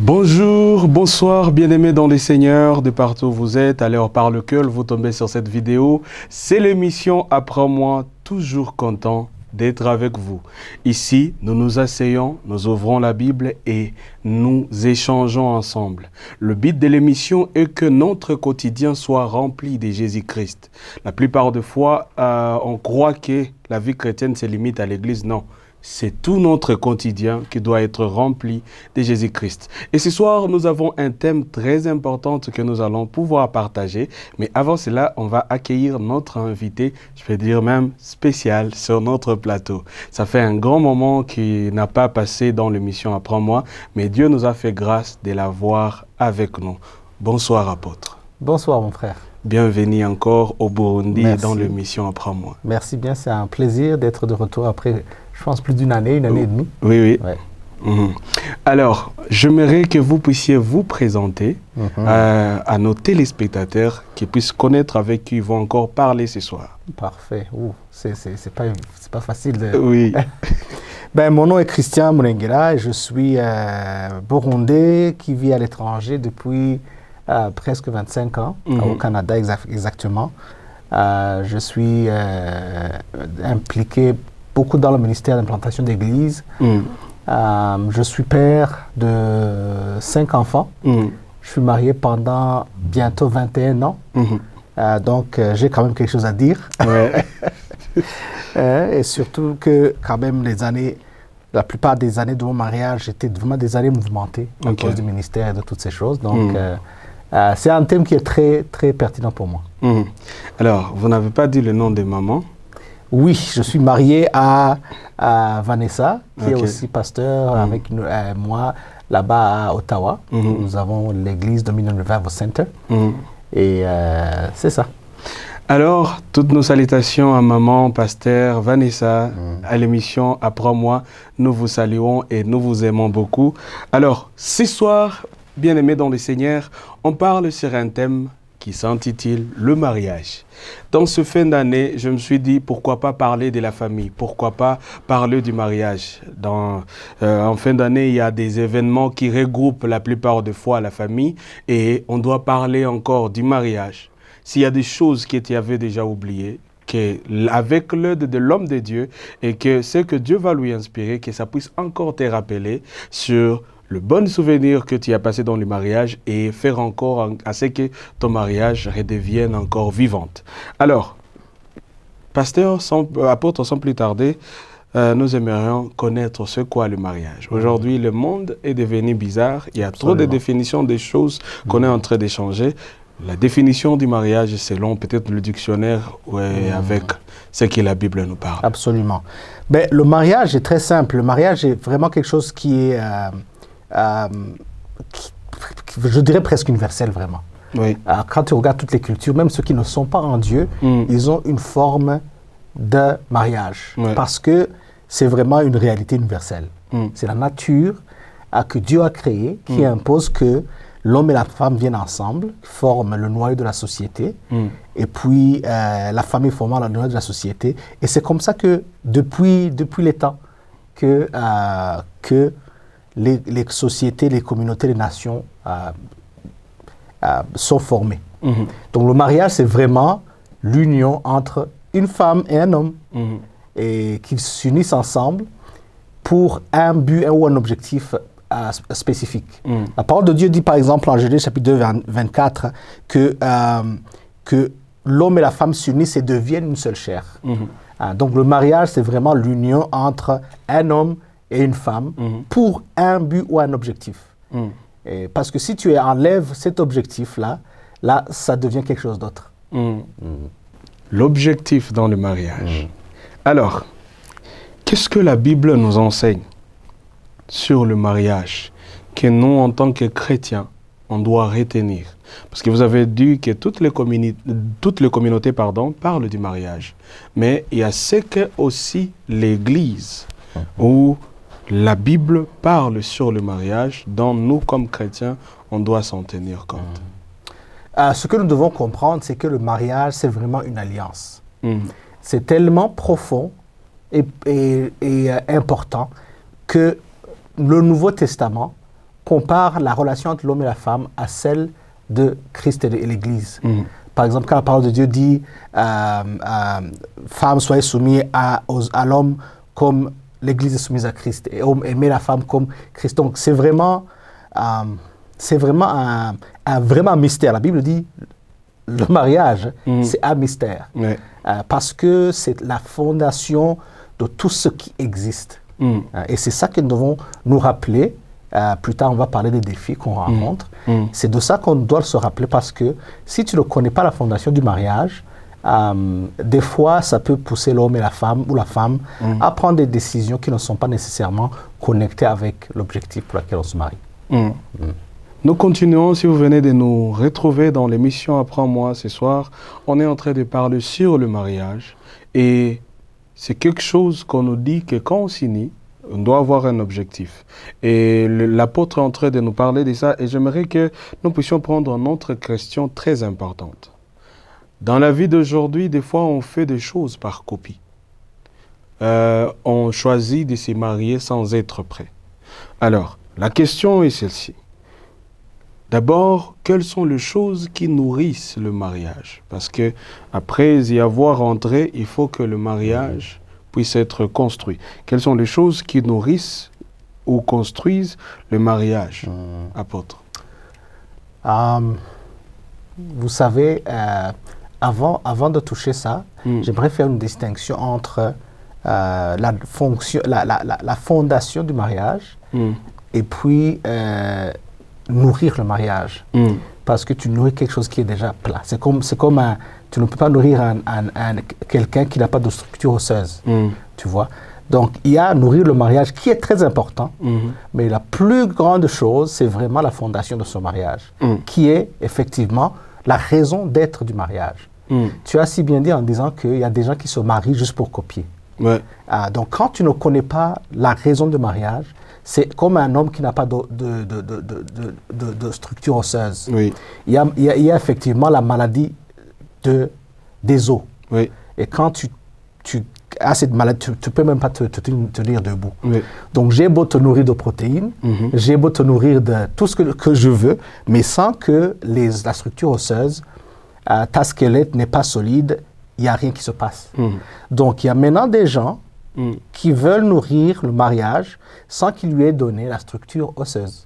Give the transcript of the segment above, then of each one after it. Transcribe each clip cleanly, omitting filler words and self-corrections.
Bonjour, bonsoir, bien-aimés dans les seigneurs, de partout où vous êtes, à l'heure par lequel vous tombez sur cette vidéo. C'est l'émission Apprends-moi, toujours content d'être avec vous. Ici, nous nous asseyons, nous ouvrons la Bible et nous échangeons ensemble. Le but de l'émission est que notre quotidien soit rempli de Jésus-Christ. La plupart des fois, on croit que la vie chrétienne se limite à l'église. Non. C'est tout notre quotidien qui doit être rempli de Jésus-Christ. Et ce soir, nous avons un thème très important que nous allons pouvoir partager. Mais avant cela, on va accueillir notre invité, je peux dire même spécial, sur notre plateau. Ça fait un grand moment qu'il n'a pas passé dans l'émission Apprends-moi, mais Dieu nous a fait grâce de l'avoir avec nous. Bonsoir, apôtre. Bonsoir, mon frère. Bienvenue encore au Burundi. Merci. Dans l'émission Apprends-moi. Merci bien, c'est un plaisir d'être de retour après, je pense, plus d'une année et demie. Oui, oui. Ouais. Alors, j'aimerais que vous puissiez vous présenter à nos téléspectateurs qui puissent connaître avec qui ils vont encore parler ce soir. Parfait. C'est pas facile de... Oui. Mon nom est Christian Murengera et je suis burundais qui vit à l'étranger depuis presque 25 ans, au Canada exactement. Je suis impliqué beaucoup dans le ministère d'implantation d'église. Je suis père de 5 enfants. Je suis marié pendant bientôt 21 ans. Donc, j'ai quand même quelque chose à dire. Ouais. Et surtout que, quand même, la plupart des années de mon mariage étaient vraiment des années mouvementées à cause du ministère et de toutes ces choses. Donc, c'est un thème qui est très, très pertinent pour moi. Alors, vous n'avez pas dit le nom de maman? Oui, je suis marié à Vanessa, qui est aussi pasteur avec moi là-bas à Ottawa. Nous avons l'église Dominion Revival Center. Et c'est ça. Alors, toutes nos salutations à maman, pasteur, Vanessa, à l'émission Apprends-moi. Nous vous saluons et nous vous aimons beaucoup. Alors, ce soir, bien-aimés dans le Seigneur, on parle sur un thème qui s'intitule le mariage. Dans ce fin d'année, je me suis dit, pourquoi pas parler de la famille? Pourquoi pas parler du mariage? En fin d'année, il y a des événements qui regroupent la plupart des fois la famille et on doit parler encore du mariage. S'il y a des choses que tu avais déjà oubliées, qu'avec l'aide de l'homme de Dieu et que ce que Dieu va lui inspirer, que ça puisse encore te rappeler sur le bon souvenir que tu as passé dans le mariage et faire encore à ce que ton mariage redevienne encore vivante. Alors, pasteur, apôtre, sans plus tarder, nous aimerions connaître ce qu'est le mariage. Aujourd'hui, le monde est devenu bizarre. Il y a trop de définitions des choses qu'on est en train d'échanger. La définition du mariage, selon peut-être le dictionnaire, avec ce que la Bible nous parle. Absolument. Le mariage est très simple. Le mariage est vraiment quelque chose qui est... je dirais presque universel, vraiment. Oui. Quand tu regardes toutes les cultures, même ceux qui ne sont pas en Dieu, ils ont une forme de mariage. Parce que c'est vraiment une réalité universelle. C'est la nature que Dieu a créée qui impose que l'homme et la femme viennent ensemble, forment le noyau de la société, et puis la famille formant le noyau de la société. Et c'est comme ça que, depuis les temps, que les sociétés, les communautés, les nations sont formées. Donc le mariage, c'est vraiment l'union entre une femme et un homme, et qui s'unissent ensemble pour un but ou un objectif spécifique. La parole de Dieu dit par exemple en Genèse chapitre 2, 24 que l'homme et la femme s'unissent et deviennent une seule chair. Donc le mariage, c'est vraiment l'union entre un homme et une femme pour un but ou un objectif. Et parce que si tu enlèves cet objectif-là, là, ça devient quelque chose d'autre. L'objectif dans le mariage. Alors, qu'est-ce que la Bible nous enseigne sur le mariage que nous, en tant que chrétiens, on doit retenir? Parce que vous avez dit que toutes les communautés parlent du mariage. Mais il y a ce que aussi l'Église, où la Bible parle sur le mariage, dont nous, comme chrétiens, on doit s'en tenir compte. Ce que nous devons comprendre, c'est que le mariage, c'est vraiment une alliance. C'est tellement profond et important que le Nouveau Testament compare la relation entre l'homme et la femme à celle de Christ et l'Église. Par exemple, quand la parole de Dieu dit femmes, soyez soumis à l'homme comme l'Église est soumise à Christ, et homme, aimez la femme comme Christ. Donc, c'est vraiment un mystère. La Bible dit le mariage, c'est un mystère. Ouais. Parce que c'est la fondation de tout ce qui existe. Et c'est ça que nous devons nous rappeler. Plus tard, on va parler des défis qu'on rencontre. C'est de ça qu'on doit se rappeler, parce que si tu ne connais pas la fondation du mariage, des fois, ça peut pousser l'homme et la femme, ou la femme, à prendre des décisions qui ne sont pas nécessairement connectées avec l'objectif pour lequel on se marie. Nous continuons, si vous venez de nous retrouver dans l'émission Apprends-moi ce soir, on est en train de parler sur le mariage, et c'est quelque chose qu'on nous dit que quand on s'unit, on doit avoir un objectif. Et l'apôtre est en train de nous parler de ça, et j'aimerais que nous puissions prendre une autre question très importante. Dans la vie d'aujourd'hui, des fois, on fait des choses par copie. On choisit de se marier sans être prêt. Alors, la question est celle-ci. D'abord, quelles sont les choses qui nourrissent le mariage? Parce que après y avoir entré, il faut que le mariage puisse être construit. Quelles sont les choses qui nourrissent ou construisent le mariage, apôtre? Vous savez, avant de toucher ça, j'aimerais faire une distinction entre la fondation du mariage et puis nourrir le mariage. Parce que tu nourris quelque chose qui est déjà plat. C'est comme tu ne peux pas nourrir quelqu'un qui n'a pas de structure osseuse. Tu vois? Donc, il y a nourrir le mariage qui est très important, mais la plus grande chose, c'est vraiment la fondation de ce mariage, qui est effectivement la raison d'être du mariage. Tu as si bien dit en disant qu'il y a des gens qui se marient juste pour copier. Ouais. Donc, quand tu ne connais pas la raison du mariage, c'est comme un homme qui n'a pas de structure osseuse. Oui. Il y a effectivement la maladie des os. Oui. Et quand tu as cette maladie, tu ne peux même pas te tenir debout. Oui. Donc, j'ai beau te nourrir de protéines, j'ai beau te nourrir de tout ce que je veux, mais sans que la structure osseuse, ta squelette n'est pas solide, il n'y a rien qui se passe. Donc, il y a maintenant des gens qui veulent nourrir le mariage sans qu'il lui ait donné la structure osseuse,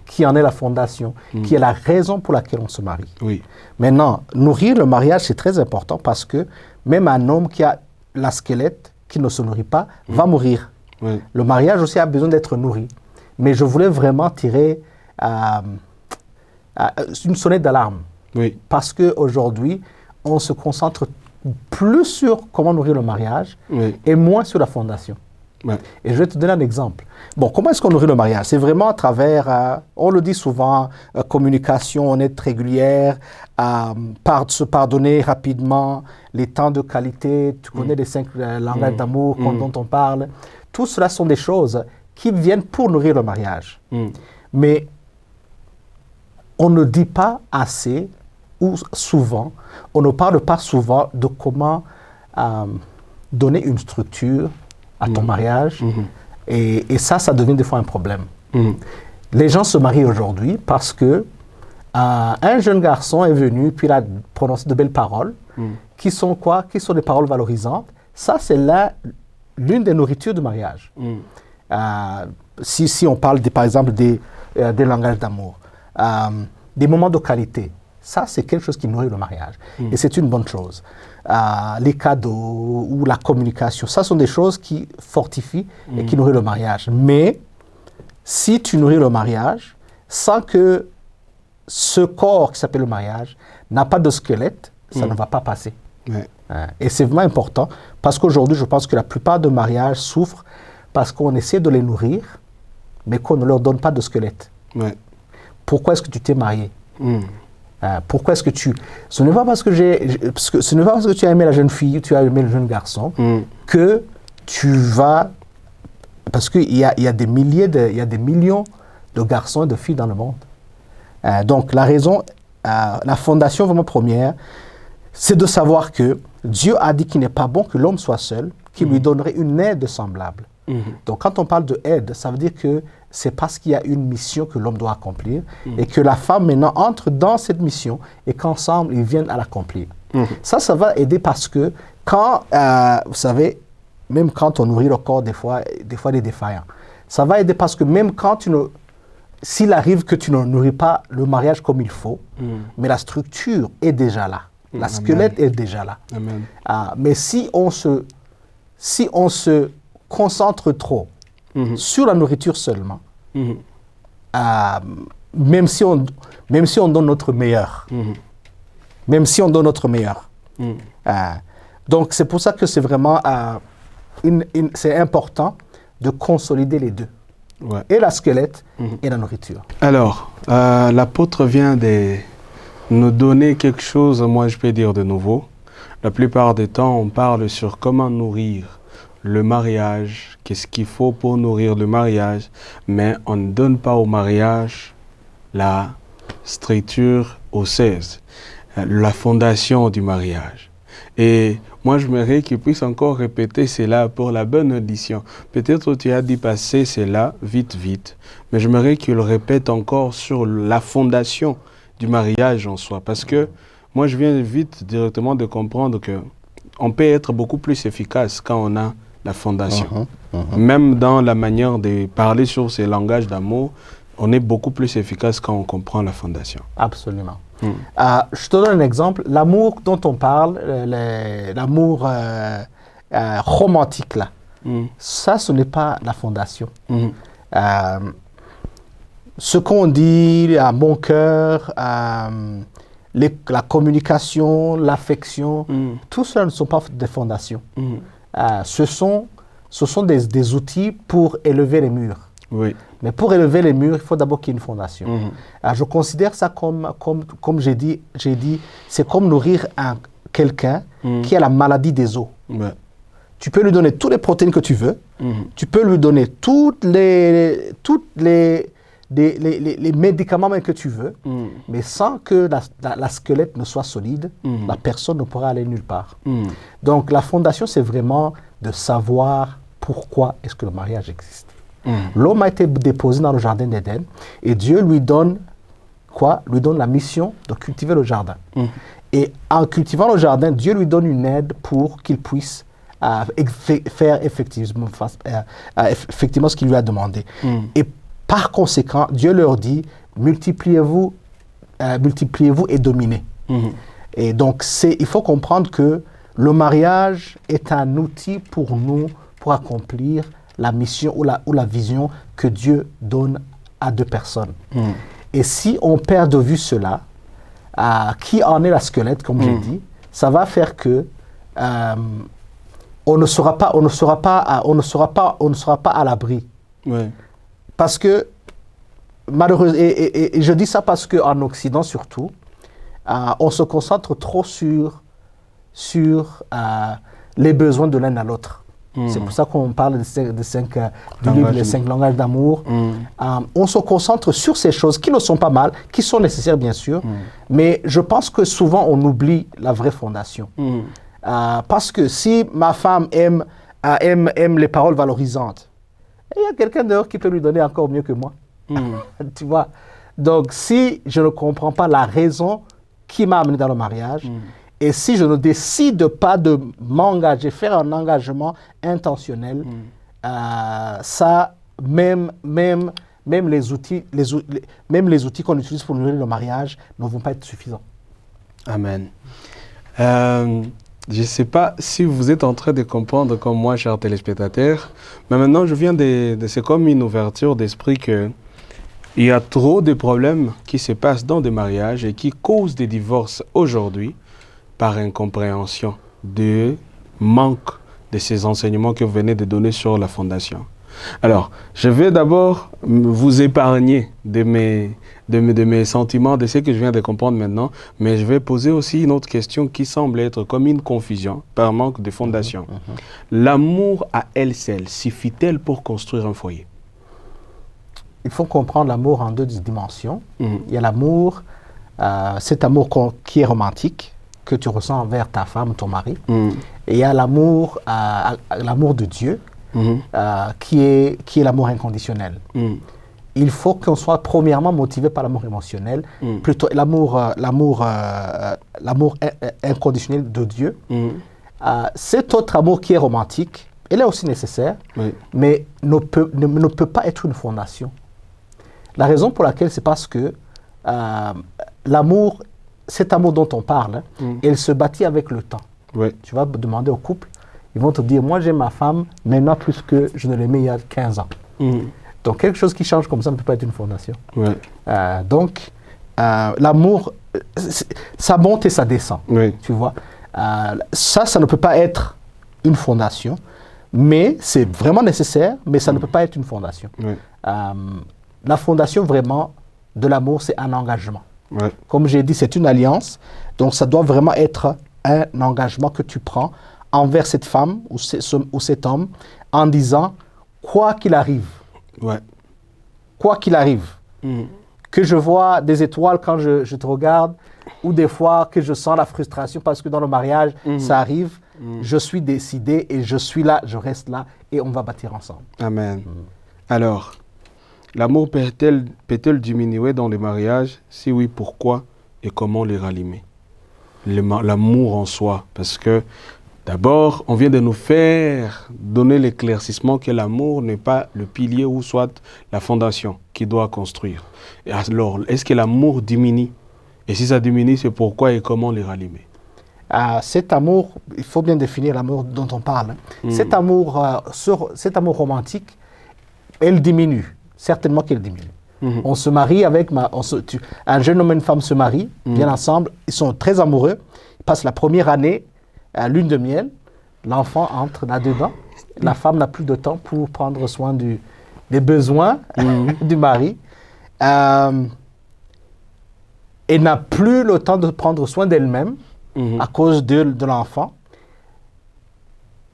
qui en est la fondation, qui est la raison pour laquelle on se marie. Oui. Maintenant, nourrir le mariage, c'est très important, parce que même un homme qui a la squelette, qui ne se nourrit pas, va mourir. Oui. Le mariage aussi a besoin d'être nourri. Mais je voulais vraiment tirer une sonnette d'alarme. Oui. Parce qu'aujourd'hui, on se concentre plus sur comment nourrir le mariage et moins sur la fondation. Ouais. Et je vais te donner un exemple. Bon, comment est-ce qu'on nourrit le mariage? C'est vraiment à travers, on le dit souvent, communication honnête, régulière, se pardonner rapidement, les temps de qualité, tu connais les 5 langages d'amour dont on parle. Tout cela sont des choses qui viennent pour nourrir le mariage. Mais on ne dit pas assez, ou souvent, on ne parle pas souvent de comment donner une structure à ton mariage. Et ça devient des fois un problème. Les gens se marient aujourd'hui parce que un jeune garçon est venu, puis il a prononcé de belles paroles, qui sont quoi? Qui sont des paroles valorisantes. Ça, c'est l'une des nourritures du mariage. Si on parle, par exemple, des langages d'amour, des moments de qualité, ça, c'est quelque chose qui nourrit le mariage. Et c'est une bonne chose. Les cadeaux ou la communication, ça sont des choses qui fortifient et qui nourrissent le mariage. Mais si tu nourris le mariage sans que ce corps qui s'appelle le mariage n'a pas de squelette, ça ne va pas passer. Ouais. Et c'est vraiment important, parce qu'aujourd'hui, je pense que la plupart de mariages souffrent parce qu'on essaie de les nourrir, mais qu'on ne leur donne pas de squelette. Ouais. Pourquoi est-ce que tu t'es marié? Pourquoi est-ce que ce n'est pas parce que tu as aimé la jeune fille, tu as aimé le jeune garçon, que tu vas... Parce qu'il y a des millions de garçons et de filles dans le monde. Donc, la raison, la fondation vraiment première, c'est de savoir que Dieu a dit qu'il n'est pas bon que l'homme soit seul, qu'il lui donnerait une aide semblable. Donc, quand on parle de aide, ça veut dire que c'est parce qu'il y a une mission que l'homme doit accomplir et que la femme maintenant entre dans cette mission et qu'ensemble, ils viennent à l'accomplir. Ça va aider parce que quand, vous savez, même quand on nourrit le corps, des fois, il est défaillant. Ça va aider parce que même quand s'il arrive que tu ne nourris pas le mariage comme il faut, mais la structure est déjà là. La squelette est déjà là. Mais si on se concentre trop sur la nourriture seulement, même si on donne notre meilleur, donc c'est pour ça que c'est vraiment c'est important de consolider les deux, et la squelette et la nourriture. Alors, l'apôtre vient de nous donner quelque chose, moi je peux dire de nouveau. La plupart du temps, on parle sur comment nourrir le mariage, qu'est-ce qu'il faut pour nourrir le mariage, mais on ne donne pas au mariage la structure osseuse, la fondation du mariage. Et moi, j'aimerais qu'il puisse encore répéter cela pour la bonne audition. Peut-être tu as dit passer cela vite, mais j'aimerais qu'il répète encore sur la fondation du mariage en soi, parce que moi, je viens vite directement de comprendre qu'on peut être beaucoup plus efficace quand on a la fondation. Même dans la manière de parler sur ces langages d'amour, on est beaucoup plus efficace quand on comprend la fondation. Absolument. Je te donne un exemple. L'amour dont on parle, l'amour romantique, là, ça, ce n'est pas la fondation. Ce qu'on dit à bon cœur, la communication, l'affection, tout cela ne sont pas des fondations. Ce sont des outils pour élever les murs. Oui. Mais pour élever les murs, il faut d'abord qu'il y ait une fondation. Je considère ça comme j'ai dit, c'est comme nourrir quelqu'un qui a la maladie des os. Tu peux lui donner toutes les protéines que tu veux, tu peux lui donner toutes les médicaments même que tu veux, mais sans que la squelette ne soit solide, la personne ne pourra aller nulle part. Donc la fondation, c'est vraiment de savoir pourquoi est-ce que le mariage existe. L'homme a été déposé dans le jardin d'Éden et Dieu lui donne quoi? Lui donne la mission de cultiver le jardin. Et en cultivant le jardin, Dieu lui donne une aide pour qu'il puisse faire effectivement ce qu'il lui a demandé. Et par conséquent, Dieu leur dit, multipliez-vous et dominez. Et donc, il faut comprendre que le mariage est un outil pour nous, pour accomplir la mission ou la vision que Dieu donne à deux personnes. Et si on perd de vue cela, qui en est la squelette, comme j'ai dit, ça va faire que on ne sera pas à l'abri. Parce que, malheureusement, et je dis ça parce qu'en Occident surtout, on se concentre trop sur les besoins de l'un à l'autre. C'est pour ça qu'on parle du livre Les 5 langages d'amour. On se concentre sur ces choses qui ne sont pas mal, qui sont nécessaires bien sûr, mais je pense que souvent on oublie la vraie fondation. Parce que si ma femme aime les paroles valorisantes, il y a quelqu'un dehors qui peut lui donner encore mieux que moi. Tu vois? Donc, si je ne comprends pas la raison qui m'a amené dans le mariage, et si je ne décide pas de m'engager, faire un engagement intentionnel, ça, même les outils qu'on utilise pour nourrir le mariage ne vont pas être suffisants. Amen. Je ne sais pas si vous êtes en train de comprendre comme moi, chers téléspectateurs, mais maintenant je viens c'est comme une ouverture d'esprit que il y a trop de problèmes qui se passent dans des mariages et qui causent des divorces aujourd'hui par incompréhension, de manque de ces enseignements que vous venez de donner sur la fondation. Alors, je vais d'abord vous épargner de mes sentiments, de ce que je viens de comprendre maintenant, mais je vais poser aussi une autre question qui semble être comme une confusion par manque de fondation. L'amour à elle seule suffit-elle pour construire un foyer? Il faut comprendre l'amour en deux dimensions. Il y a l'amour, cet amour qui est romantique, que tu ressens envers ta femme ou ton mari. Et il y a l'amour de Dieu, qui est l'amour inconditionnel. il faut qu'on soit premièrement motivé par l'amour émotionnel, plutôt l'amour inconditionnel de Dieu. Cet autre amour qui est romantique, il est aussi nécessaire, mais ne peut pas être une fondation. La raison pour laquelle, c'est parce que l'amour, cet amour dont on parle, il se bâtit avec le temps. Tu vas demander au couple, ils vont te dire, moi j'aime ma femme maintenant plus que je ne l'aimais il y a 15 ans. Donc quelque chose qui change comme ça ne peut pas être une fondation. Donc l'amour, ça monte et ça descend. Tu vois. Ça ne peut pas être une fondation, mais c'est vraiment nécessaire, mais ça ne peut pas être une fondation. La fondation vraiment de l'amour, c'est un engagement. Comme j'ai dit, c'est une alliance, donc ça doit vraiment être un engagement que tu prends envers cette femme ou cet homme en disant, quoi qu'il arrive, quoi qu'il arrive, que je vois des étoiles quand je te regarde, ou des fois que je sens la frustration parce que dans le mariage, ça arrive, je suis décidé et je suis là, je reste là et on va bâtir ensemble. Amen. Alors, l'amour peut-elle diminuer dans le mariage? Si oui, pourquoi et comment les rallumer? L'amour en soi, parce que d'abord, on vient de nous faire donner l'éclaircissement que l'amour n'est pas le pilier ou soit la fondation qui doit construire. Et alors, est-ce que l'amour diminue? Et si ça diminue, c'est pourquoi et comment les rallumer? Cet amour, il faut bien définir l'amour dont on parle. Cet amour romantique, elle diminue. Certainement qu'elle diminue. On se marie avec... un jeune homme et une femme se marient, viennent ensemble, ils sont très amoureux, ils passent la première année à lune de miel, l'enfant entre là-dedans, la femme n'a plus de temps pour prendre soin des besoins du mari. Elle n'a plus le temps de prendre soin d'elle-même à cause de l'enfant.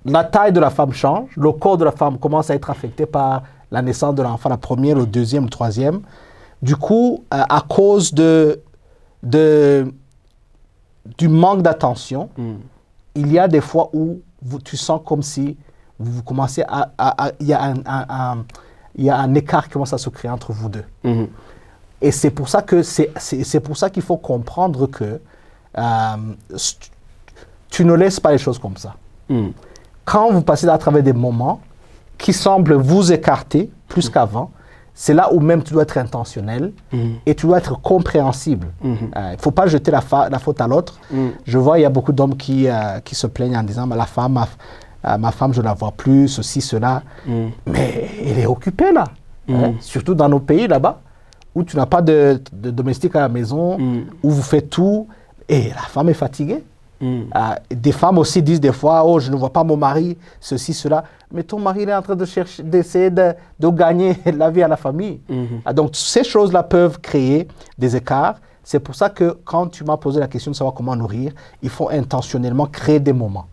La taille de la femme change, le corps de la femme commence à être affecté par la naissance de l'enfant, la première, le deuxième, le troisième. Du coup, à cause du manque d'attention, il y a des fois où tu sens comme si vous commencez il y a un écart qui commence à se créer entre vous deux. Et c'est pour ça qu'il faut comprendre que tu ne laisses pas les choses comme ça. Quand vous passez à travers des moments qui semblent vous écarter plus qu'avant, c'est là où même tu dois être intentionnel et tu dois être compréhensible. Il ne faut pas jeter la faute à l'autre. Je vois, il y a beaucoup d'hommes qui se plaignent en disant ma femme, je ne la vois plus, ceci, cela. Mais elle est occupée là. Surtout dans nos pays là-bas, où tu n'as pas de domestique à la maison, où vous faites tout, et la femme est fatiguée. Des femmes aussi disent des fois, oh, je ne vois pas mon mari, ceci, cela. Mais ton mari il est en train d'essayer de gagner la vie à la famille. Donc, ces choses-là peuvent créer des écarts. C'est pour ça que quand tu m'as posé la question de savoir comment nourrir, il faut intentionnellement créer des moments.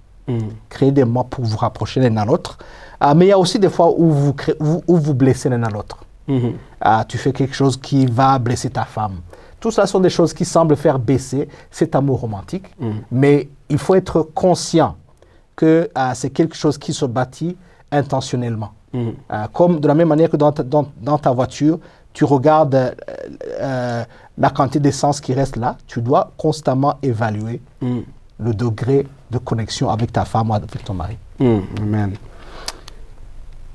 Créer des moments pour vous rapprocher l'un à l'autre. Mais il y a aussi des fois où vous blessez l'un à l'autre. Tu fais quelque chose qui va blesser ta femme. Tout ça sont des choses qui semblent faire baisser cet amour romantique. Mais il faut être conscient que c'est quelque chose qui se bâtit intentionnellement. Comme de la même manière que dans ta voiture, tu regardes la quantité d'essence qui reste là, tu dois constamment évaluer le degré de connexion avec ta femme ou avec ton mari. Amen.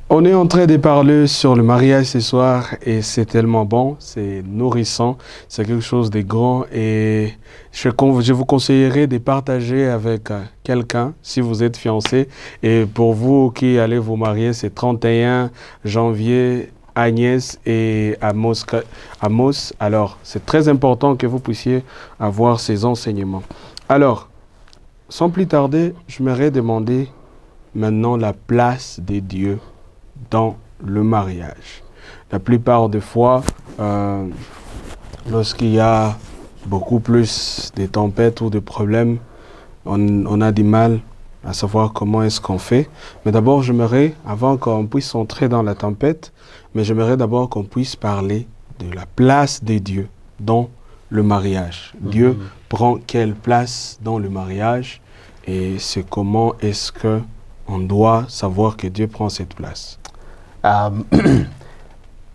On est en train de parler sur le mariage ce soir et c'est tellement bon, c'est nourrissant, c'est quelque chose de grand et je vous conseillerais de partager avec quelqu'un si vous êtes fiancé. Et pour vous qui allez vous marier, c'est 31 janvier, Agnès et Amos. Alors, c'est très important que vous puissiez avoir ces enseignements. Alors, sans plus tarder, je m'aurais demandé maintenant la place des dieux dans le mariage. La plupart des fois, lorsqu'il y a beaucoup plus de tempêtes ou de problèmes, on a du mal à savoir comment est-ce qu'on fait. Mais d'abord, j'aimerais, avant qu'on puisse entrer dans la tempête, mais j'aimerais d'abord qu'on puisse parler de la place des dieux dans le mariage. Dieu prend quelle place dans le mariage et c'est comment est-ce qu'on doit savoir que Dieu prend cette place.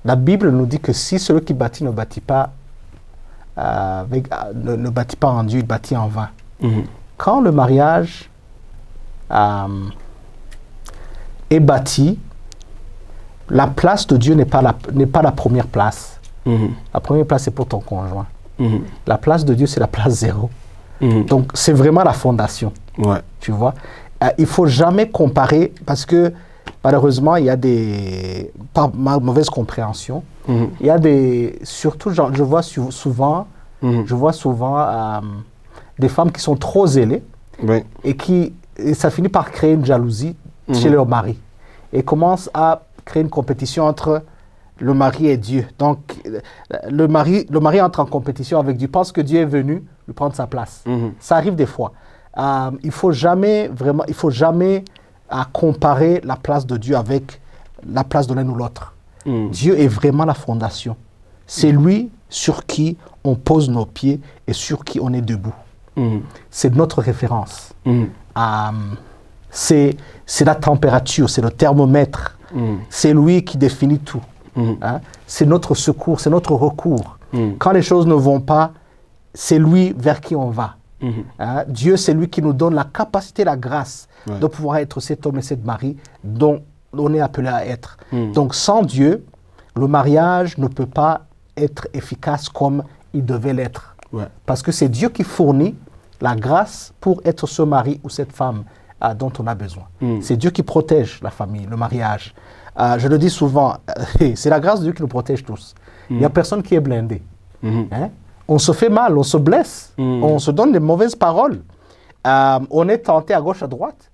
La Bible nous dit que si celui qui bâtit ne bâtit pas, ne bâtit pas en Dieu, il bâtit en vain. Quand le mariage est bâti, la place de Dieu n'est pas la première place. La première place, c'est pour ton conjoint. La place de Dieu, c'est la place zéro. Donc, c'est vraiment la fondation. Ouais. Tu vois, il ne faut jamais comparer parce que malheureusement, il y a des par mauvaise compréhension. Il y a surtout, je vois souvent des femmes qui sont trop zélées et ça finit par créer une jalousie chez leur mari et commence à créer une compétition entre le mari et Dieu. Donc, le mari entre en compétition avec Dieu, pense que Dieu est venu lui prendre sa place. Ça arrive des fois. Il ne faut jamais comparer la place de Dieu avec la place de l'un ou l'autre. Dieu est vraiment la fondation. C'est lui sur qui on pose nos pieds et sur qui on est debout. C'est notre référence. C'est la température, c'est le thermomètre. C'est lui qui définit tout. C'est notre secours, c'est notre recours. Quand les choses ne vont pas, c'est lui vers qui on va. Dieu, c'est lui qui nous donne la capacité, la grâce de pouvoir être cet homme et cette Marie dont on est appelé à être. Donc, sans Dieu, le mariage ne peut pas être efficace comme il devait l'être. Parce que c'est Dieu qui fournit la grâce pour être ce mari ou cette femme dont on a besoin. C'est Dieu qui protège la famille, le mariage. Je le dis souvent, c'est la grâce de Dieu qui nous protège tous. Il n'y a personne qui est blindé. On se fait mal, on se blesse, on se donne des mauvaises paroles. On est tenté à gauche, à droite.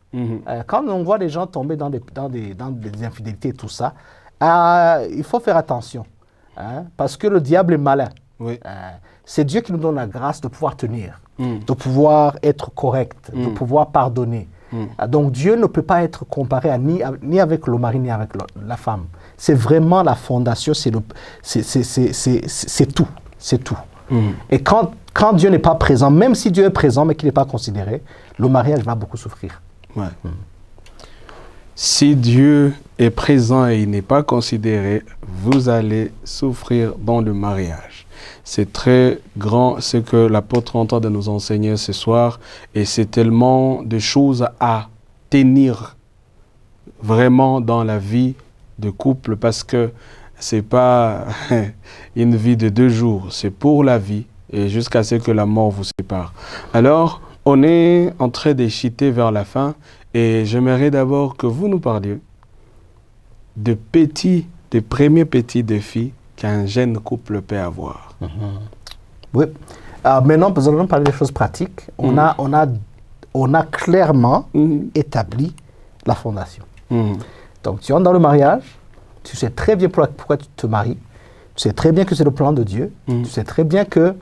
Quand on voit les gens tomber dans des infidélités et tout ça, il faut faire attention. Parce que le diable est malin. C'est Dieu qui nous donne la grâce de pouvoir tenir, de pouvoir être correct, de pouvoir pardonner. Donc Dieu ne peut pas être comparé ni avec le mari ni avec la femme. C'est vraiment la fondation, c'est tout. C'est tout. Et quand Dieu n'est pas présent, même si Dieu est présent mais qu'il n'est pas considéré, le mariage va beaucoup souffrir. Si Dieu est présent et il n'est pas considéré, vous allez souffrir dans le mariage. C'est très grand ce que l'apôtre entend de nous enseigner ce soir et c'est tellement de choses à tenir vraiment dans la vie de couple parce que c'est pas une vie de 2 jours, c'est pour la vie et jusqu'à ce que la mort vous sépare. Alors, on est en train de chuter vers la fin et j'aimerais d'abord que vous nous parliez de premiers petits défis qu'un jeune couple peut avoir. Oui. Maintenant, nous allons parler des choses pratiques. On a clairement établi la fondation. Donc, tu entres dans le mariage, tu sais très bien pourquoi tu te maries, tu sais très bien que c'est le plan de Dieu, tu sais très bien que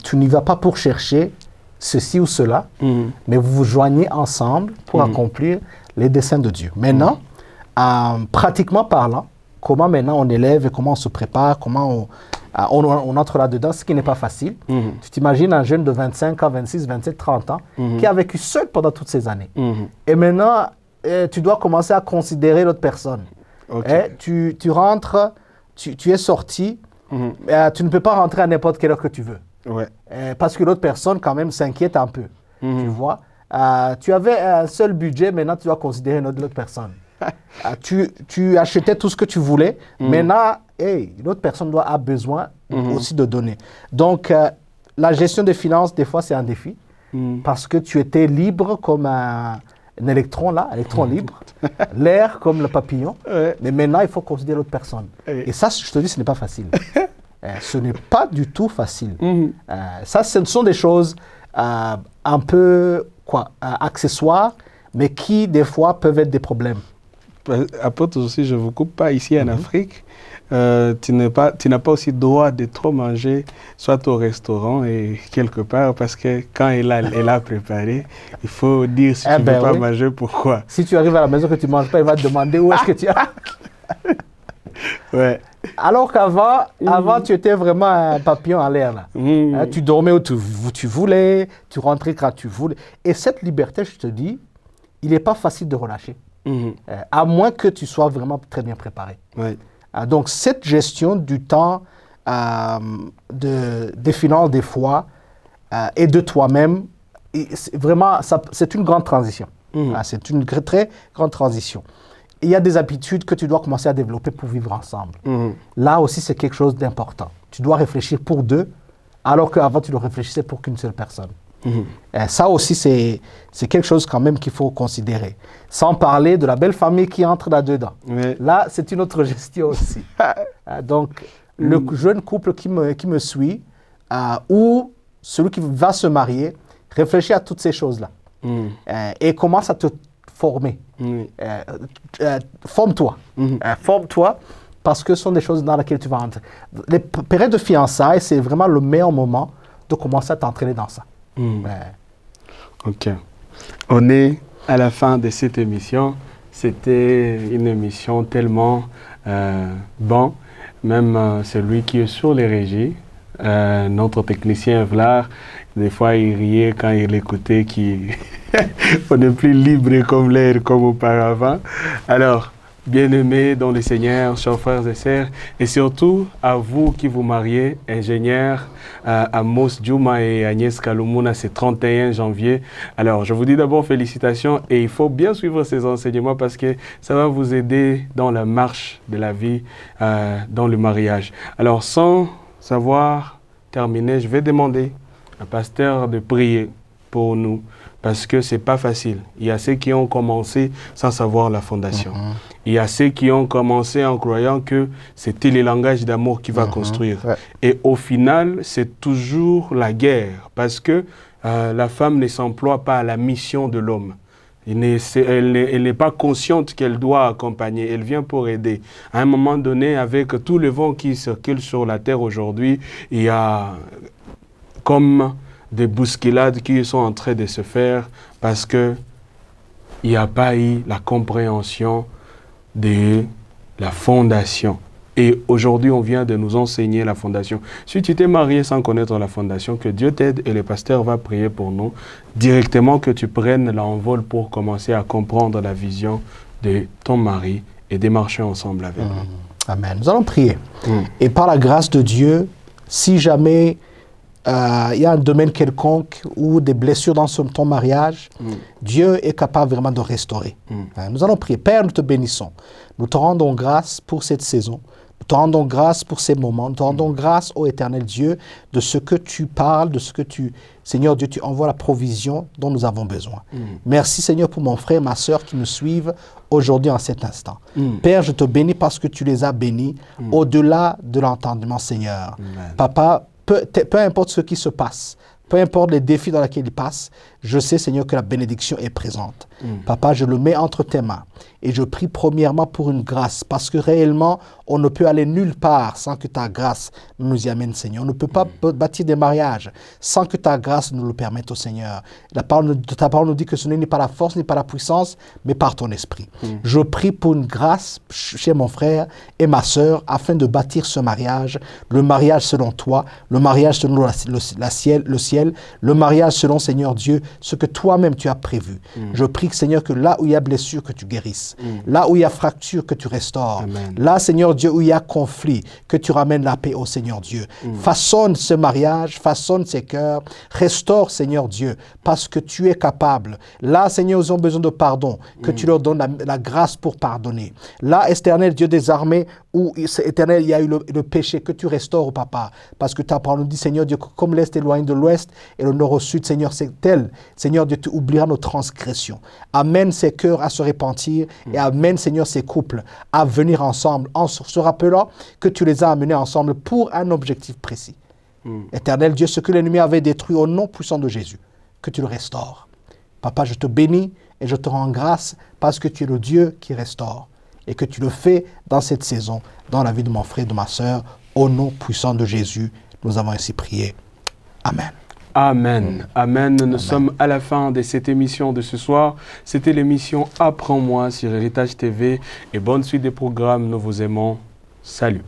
tu n'y vas pas pour chercher ceci ou cela, mais vous vous joignez ensemble pour accomplir les desseins de Dieu. Maintenant, pratiquement parlant, comment maintenant on élève et comment on se prépare, comment on entre là-dedans, ce qui n'est pas facile. Tu t'imagines un jeune de 25 ans, 26, 27, 30 ans qui a vécu seul pendant toutes ces années. Et maintenant, tu dois commencer à considérer l'autre personne. Tu rentres, tu es sorti, tu ne peux pas rentrer à n'importe quelle heure que tu veux. Parce que l'autre personne, quand même, s'inquiète un peu. Tu vois, tu avais un seul budget, maintenant tu dois considérer l'autre personne. Tu achetais tout ce que tu voulais, maintenant, l'autre personne a besoin aussi de donner. Donc, la gestion des finances, des fois, c'est un défi, parce que tu étais libre comme un électron, électron libre, l'air comme le papillon, mais maintenant, il faut considérer l'autre personne. Et ça, je te dis, ce n'est pas facile. Ce n'est pas du tout facile. Ça, ce sont des choses un peu accessoires, mais qui, des fois, peuvent être des problèmes. Apôtre aussi, je ne vous coupe pas, ici en Afrique, tu n'as pas aussi droit de trop manger, soit au restaurant et quelque part, parce que quand elle a préparé, il faut dire si tu ne veux pas manger, pourquoi. Si tu arrives à la maison que tu ne manges pas, il va te demander où est-ce que tu as. Alors qu'avant, tu étais vraiment un papillon en l'air. Là. Tu dormais où tu voulais, tu rentrais quand tu voulais. Et cette liberté, je te dis, il n'est pas facile de relâcher. À moins que tu sois vraiment très bien préparé. Donc, cette gestion du temps des finances, des fois, et de toi-même, vraiment, c'est une grande transition. C'est une très grande transition. Il y a des habitudes que tu dois commencer à développer pour vivre ensemble. Là aussi, c'est quelque chose d'important. Tu dois réfléchir pour deux, alors qu'avant, tu le réfléchissais pour qu'une seule personne. Ça aussi, c'est quelque chose quand même qu'il faut considérer. Sans parler de la belle famille qui entre là-dedans. Là, c'est une autre gestion aussi. Donc, le jeune couple qui me suit, ou celui qui va se marier, réfléchit à toutes ces choses-là. Et commence à te former. Forme-toi. Forme-toi, parce que ce sont des choses dans lesquelles tu vas entrer. Les périodes de fiançailles, c'est vraiment le meilleur moment de commencer à t'entraîner dans ça. Ok. On est à la fin de cette émission. C'était une émission tellement bon. Même celui qui est sur les régies, notre technicien Vlad, des fois il riait quand il écoutait qu'on n'est plus libre comme l'air comme auparavant. Alors, bien-aimés dans le Seigneur, chers frères et sœurs, et surtout à vous qui vous mariez, ingénieurs Amos Djouma et Agnès Kalumuna, c'est 31 janvier. Alors, je vous dis d'abord félicitations et il faut bien suivre ces enseignements parce que ça va vous aider dans la marche de la vie, dans le mariage. Alors, sans savoir terminer, je vais demander à pasteur de prier pour nous. Parce que ce n'est pas facile. Il y a ceux qui ont commencé sans savoir la fondation. Il y a ceux qui ont commencé en croyant que c'était le langage d'amour qui va construire. Et au final, c'est toujours la guerre. Parce que la femme ne s'emploie pas à la mission de l'homme. Elle n'est pas consciente qu'elle doit accompagner. Elle vient pour aider. À un moment donné, avec tout le vent qui circule sur la terre aujourd'hui, il y a comme des bousculades qui sont en train de se faire parce qu'il n'y a pas eu la compréhension de la fondation. Et aujourd'hui, on vient de nous enseigner la fondation. Si tu t'es marié sans connaître la fondation, que Dieu t'aide et le pasteur va prier pour nous, directement que tu prennes l'envol pour commencer à comprendre la vision de ton mari et de marcher ensemble avec lui. Amen. Nous allons prier. Et par la grâce de Dieu, si jamais il y a un domaine quelconque ou des blessures dans ton mariage, Dieu est capable vraiment de restaurer. Nous allons prier. Père, nous te bénissons. Nous te rendons grâce pour cette saison. Nous te rendons grâce pour ces moments. Nous te rendons grâce, ô éternel Dieu, de ce que tu parles, de ce que Seigneur Dieu, tu envoies la provision dont nous avons besoin. Merci Seigneur pour mon frère, ma sœur qui nous suivent aujourd'hui en cet instant. Père, je te bénis parce que tu les as bénis au-delà de l'entendement, Seigneur. Papa, peu importe ce qui se passe, peu importe les défis dans lesquels ils passent, je sais, Seigneur, que la bénédiction est présente. Papa, je le mets entre tes mains et je prie premièrement pour une grâce parce que réellement, on ne peut aller nulle part sans que ta grâce nous y amène, Seigneur. On ne peut pas bâtir des mariages sans que ta grâce nous le permette, au Seigneur. Ta parole nous dit que ce n'est ni par la force ni par la puissance, mais par ton esprit. Je prie pour une grâce chez mon frère et ma sœur afin de bâtir ce mariage, le mariage selon toi, le mariage selon le ciel, le mariage selon, Seigneur Dieu, ce que toi-même tu as prévu. Je prie, Seigneur, que là où il y a blessure, que tu guérisses. Là où il y a fracture, que tu restaures. Là, Seigneur Dieu, où il y a conflit, que tu ramènes la paix, au Seigneur Dieu. Façonne ce mariage, façonne ces cœurs. Restaure, Seigneur Dieu, parce que tu es capable. Là, Seigneur, ils ont besoin de pardon, que tu leur donnes la grâce pour pardonner. Là, éternel Dieu des armées, où, éternel, il y a eu le péché, que tu restaures, Papa. Parce que ta parole nous dit, Seigneur Dieu, que comme l'Est est éloigné de l'Ouest et le Nord au Sud, Seigneur, c'est tel. Seigneur Dieu, tu oublieras nos transgressions. Amène ces cœurs à se repentir et amène, Seigneur, ces couples à venir ensemble en se rappelant que tu les as amenés ensemble pour un objectif précis. Éternel Dieu, ce que l'ennemi avait détruit au nom puissant de Jésus, que tu le restaures. Papa, je te bénis et je te rends grâce parce que tu es le Dieu qui restaure et que tu le fais dans cette saison, dans la vie de mon frère et de ma sœur. Au nom puissant de Jésus, nous avons ainsi prié. Amen. Amen. Amen. Nous sommes à la fin de cette émission de ce soir. C'était l'émission Apprends-moi sur Héritage TV. Et bonne suite des programmes. Nous vous aimons. Salut.